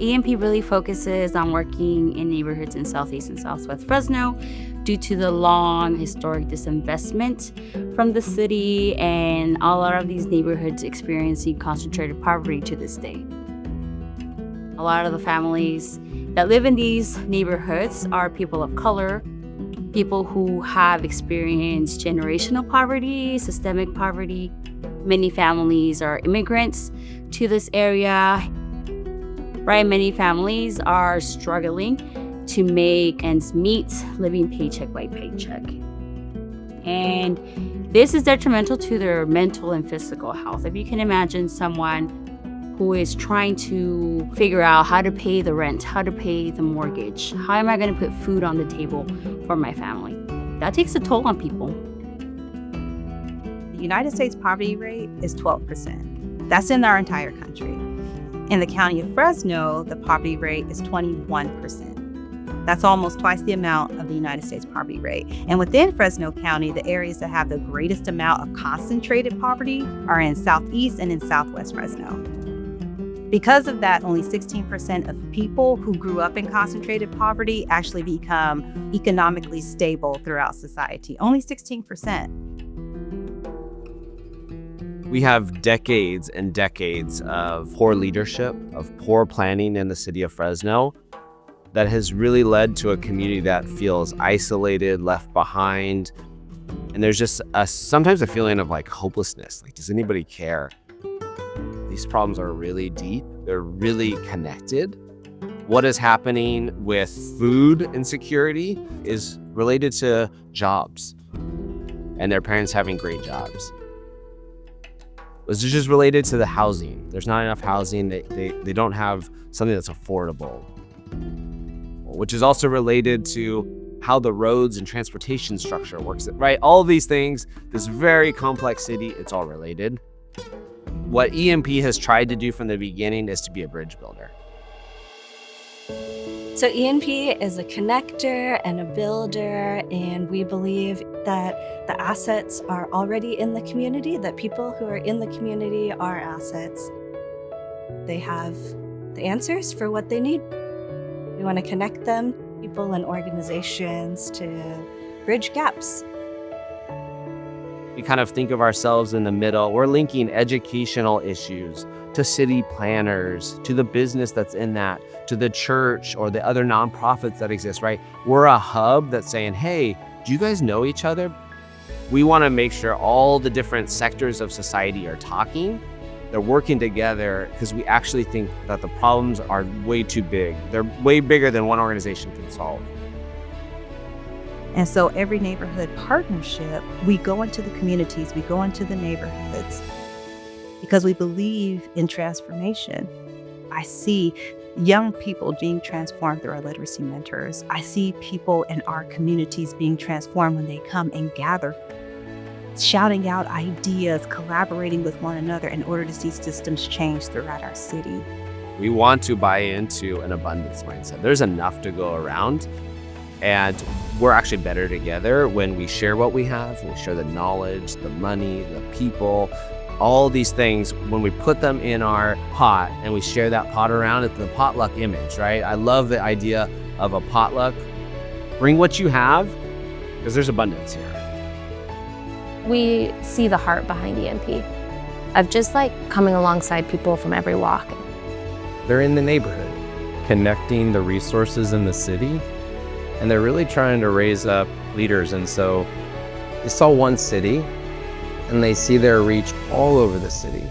EMP really focuses on working in neighborhoods in Southeast and Southwest Fresno due to the long historic disinvestment from the city and a lot of these neighborhoods experiencing concentrated poverty to this day. A lot of the families that live in these neighborhoods are people of color, people who have experienced generational poverty, systemic poverty. Many families are immigrants to this area, right? Many families are struggling to make ends meet, living paycheck by paycheck. And this is detrimental to their mental and physical health. If you can imagine someone who is trying to figure out how to pay the rent, how to pay the mortgage, how am I going to put food on the table for my family? That takes a toll on people. The United States poverty rate is 12%. That's in our entire country. In the county of Fresno, the poverty rate is 21%. That's almost twice the amount of the United States poverty rate. And within Fresno County, the areas that have the greatest amount of concentrated poverty are in Southeast and in Southwest Fresno. Because of that, only 16% of people who grew up in concentrated poverty actually become economically stable throughout society. Only 16%. We have decades and decades of poor leadership, of poor planning in the city of Fresno that has really led to a community that feels isolated, left behind. And there's just sometimes a feeling of like hopelessness. Like, does anybody care? These problems are really deep. They're really connected. What is happening with food insecurity is related to jobs and their parents having great jobs. This is just related to the housing. There's not enough housing. They don't have something that's affordable, which is also related to how the roads and transportation structure works, right? All these things, this very complex city, it's all related. What EMP has tried to do from the beginning is to be a bridge builder. So EMP is a connector and a builder, and we believe that the assets are already in the community, that people who are in the community are assets. They have the answers for what they need. We want to connect them, people and organizations, to bridge gaps. We kind of think of ourselves in the middle. We're linking educational issues to city planners, to the business that's in that, to the church or the other nonprofits that exist, right? We're a hub that's saying, hey, do you guys know each other? We want to make sure all the different sectors of society are talking. They're working together because we actually think that the problems are way too big. They're way bigger than one organization can solve. And so every neighborhood partnership, we go into the communities, we go into the neighborhoods because we believe in transformation. I see young people being transformed through our literacy mentors. I see people in our communities being transformed when they come and gather, shouting out ideas, collaborating with one another in order to see systems change throughout our city. We want to buy into an abundance mindset. There's enough to go around. And we're actually better together when we share what we have, we share the knowledge, the money, the people, all these things. When we put them in our pot and we share that pot around, it's the potluck image, right? I love the idea of a potluck. Bring what you have, because there's abundance here. We see the heart behind EMP of just like coming alongside people from every walk. They're in the neighborhood, connecting the resources in the city. And they're really trying to raise up leaders. And so they saw one city and they see their reach all over the city.